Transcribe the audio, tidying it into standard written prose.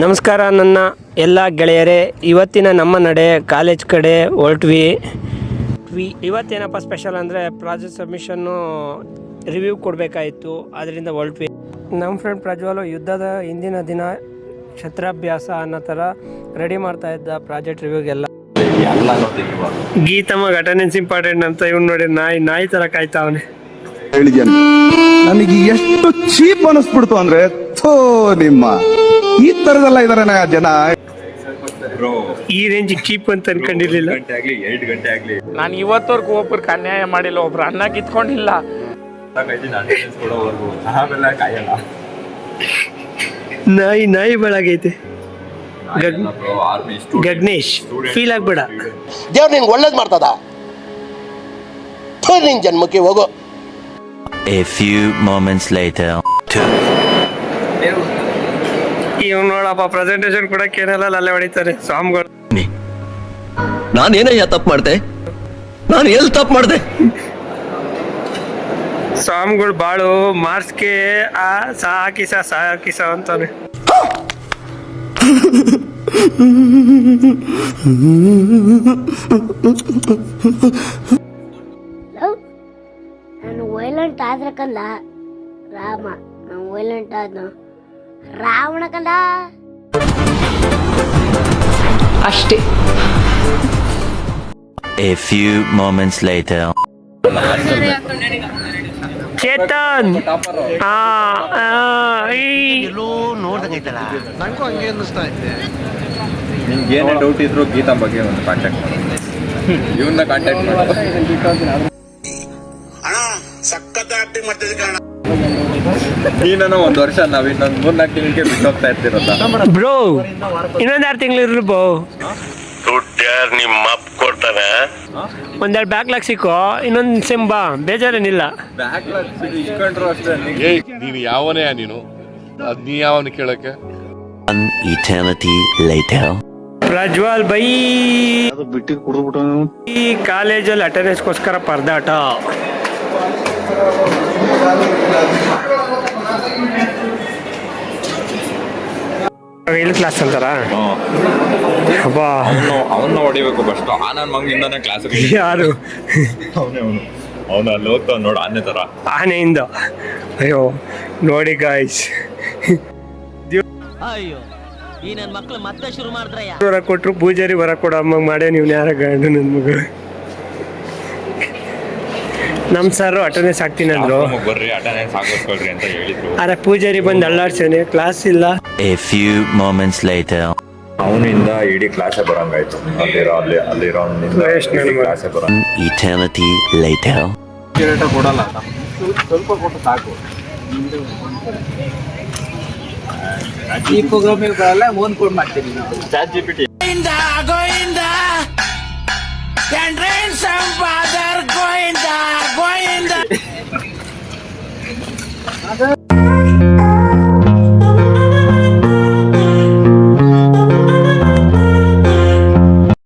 ನಮಸ್ಕಾರ ನನ್ನ ಎಲ್ಲ ಗೆಳೆಯರೇ. ಇವತ್ತಿನ ನಮ್ಮ ನಡೆ ಕಾಲೇಜ್ ಕಡೆ ಹೊರಟ್ವಿ. ಇವತ್ತೇನಪ್ಪ ಸ್ಪೆಷಲ್ ಅಂದರೆ ಪ್ರಾಜೆಕ್ಟ್ ಸಬ್ಮಿಷನ್ನು ರಿವ್ಯೂ ಕೊಡಬೇಕಾಯಿತು, ಅದರಿಂದ ಹೊರಟ್ವಿ. ನಮ್ಮ ಫ್ರೆಂಡ್ ಪ್ರಜ್ವಲು ಯುದ್ಧದ ಹಿಂದಿನ ದಿನ ಕ್ಷತ್ರಾಭ್ಯಾಸ ಅನ್ನೋ ಥರ ರೆಡಿ ಮಾಡ್ತಾ ಇದ್ದ ಪ್ರಾಜೆಕ್ಟ್ ರಿವ್ಯೂಗೆಲ್ಲ. ಗೀತಮ್ಮ ಅಟೆಂಡೆನ್ಸ್ ಇಂಪಾರ್ಟೆಂಟ್ ಅಂತ ಇವ್ನು ನೋಡಿ ನಾಯಿ ಥರ ಕಾಯ್ತಾವನೆ. ನನಗೆ ಎಷ್ಟು ಚೀಪ್ ಅನಿಸ್ಬಿಡ್ತು ಅಂದ್ರೆ ನಿಮ್ಮ ಈ ತರದೆಲ್ಲ ಇದಾರೆ ಜನ. ಈ ರೇಂಜ್ ಚೀಪ್ ಅಂತ ಅನ್ಕೊಂಡಿರ್ಲಿಲ್ಲ. ನಾನು ಇವತ್ತವರೆಗೂ ಒಬ್ರಿಗೆ ಅನ್ಯಾಯ ಮಾಡಿಲ್ಲ, ಒಬ್ರು ಅನ್ನ ಕಿತ್ಕೊಂಡಿಲ್ಲ. ನಾಯಿ ಬಳಗೈತೆ. ಗಗ್ನೇಶ್ ಫೀಲ್ ಆಗ್ಬೇಡ, ದೇವ್ರು ನಿನ್ಗೆ ಒಳ್ಳೇದು ಮಾಡ್ತದ. ನಿನ್ ಜನ್ಮಕ್ಕೆ ಹೋಗೋ. A few moments later. ಇವ್ ನೋಡಪ್ಪ ಪ್ರೆಸೆಂಟೇಶನ್ ಕೊಡಕ್ಕೆ ಏನೆಲ್ಲ ಅಲ್ಲೇ ಹೊಡಿತಾರೆ ಸ್ವಾಮಿಗಳು. ನಾನೇನಯ್ಯ ತಪ್ಪು ಮಾಡ್ದೆ? ನಾನು ಎಲ್ಲಿ ತಪ್ಪು ಮಾಡ್ದೆ? ಸ್ವಾಮಿಗಳು ಬಾಳು ಮಾರ್ಕ್ಸ್ಗೆ ಸಾಕಿಸ ಅಂತಾನೆ. ನಾನು ವೈಲೆಂಟ್ ಆದ್ರೆ ಕಂದ ರಾಮ, ನಾನು ವೈಲೆಂಟ್ ಆದ್ನು ರಾವಣ ಕಂದ ಅಷ್ಟೇ. A few moments later. Chetan ನಂಗೂ ಹಂಗೆ ಅನ್ನಿಸ್ತಾ ಇದ್ದೆ. ನಿಮ್ಗೆ ಏನೇ ಡೌಟ್ ಇದ್ರು ಗೀತಾ ಬಗ್ಗೆ ಒಂದು ಕಾಂಟ್ಯಾಕ್ಟ್ ಮಾಡಿ, ಇವನ್ನ ಕಾಂಟ್ಯಾಕ್ಟ್ ಮಾಡಿ. ಸಖತ್ ಆಕ್ಟಿಂಗ್ ಮಾಡ್ತಿದ್ದೆ ಕಾರಣ ನೀನು ಒಂದು ವರ್ಷ ನಾವ್ ಇನ್ನೊಂದು 3-4 ತಿಂಗಳಿಗೆ ಬಿಟ್ಟು ಹೋಗ್ತಾ ಇರ್ತಿರಲ್ಲ ಬ್ರೋ. ಇನ್ನೊಂದು 6 ತಿಂಗಳು ಇರ್ಲಿ ಬ್ರೋ. ನಿಮ್ಮ ಅಪ್ಪ ಕೊಡ್ತಾನೆ. ಒಂದೆರಡು ಬ್ಯಾಕ್ಲಾಗ್ ಸಿಕ್ಕೋ, ಇನ್ನೊಂದು ಸೆಂಬ ಬೇಜಾರೇನಿಲ್ಲ. ಬ್ಯಾಕ್ಲಾಗ್ ಇಸ್ಕೊಂಡ್ರು ಅಷ್ಟೇ. ನೀನು ಯಾವನೇ ನೀನು ಅದ್ ನೀ ಯಾವನ ಕೇಳಕ್ಕೆ? An eternity later. Prajwal by ಈ ಕಾಲೇಜಲ್ಲಿ ಅಟೆಂಡೆನ್ಸ್ಗೋಸ್ಕರ ಪರದಾಟ. ಇಲ್ಲಿ ಕ್ಲಾಸ್ ಅಂತಾರ. ಅವನ್ನ ಹೊಡಿಬೇಕು ಫಸ್ಟ್. ನನ್ನ ಮಗನಿಂದಾನೆ ಕ್ಲಾಸ್. ಯಾರು ಅವನು ಅಲ್ಲಿ ಹೋಗ್ತಾವ ನೋಡು, ಆನೆ ತರ. ಆನೆಯಿಂದ ಅಯ್ಯೋ ನೋಡಿ ಗಾಯ್ಸ್. ಅಯ್ಯೋ, ಈ ನನ್ನ ಮಕ್ಕಳು ಮತ್ತೆ ಶುರು ಮಾಡಿದ್ರಯ್ಯ. ವರ ಕೊಟ್ರು ಪೂಜಾರಿ ವರ ಕೊಡೋ ಅಮ್ಮ ಮಾಡೇ ನೀವು ಯಾರ ಗಂಡು ನನ್ನ ಮಗಳು. ನಮ್ಮ ಸರ್ ಅಟೆಂಡೆನ್ಸ್ ಹಾಕ್ತೀನಿ ಅಂದ್ರು. ಬರ್ರಿ ಅಟೆಂಡೆನ್ಸ್ ಹಾಕಿಸ್ಕೊಳ್ರಿ ಅಂತ ಹೇಳಿದ್ರು. ಅರೆ ಪೂಜಾರಿ ಬಂದು ಅಲ್ಲಾಡ್ಸೇನೆ, ಕ್ಲಾಸ್ ಇಲ್ಲ. A few moments later. ಅವನಿಂದ ಇಡೀ ಕ್ಲಾಸೇ ಬರಂಗಾಯ್ತು. ಅಲ್ಲಿರೋ ಕ್ಲಾಸೇ ಬರ. An eternity later. ಕೊಡಲ್ಲ, ಸ್ವಲ್ಪ ಕೊಟ್ಟು ಸಾಕು. ಈ ಪ್ರೋಗ್ರಾಮಿಗೆ ಬರಲ್ಲ, ಓನ್ ಕೋಡ್ ಮಾಡ್ತೀನಿ. ChatGPT Govinda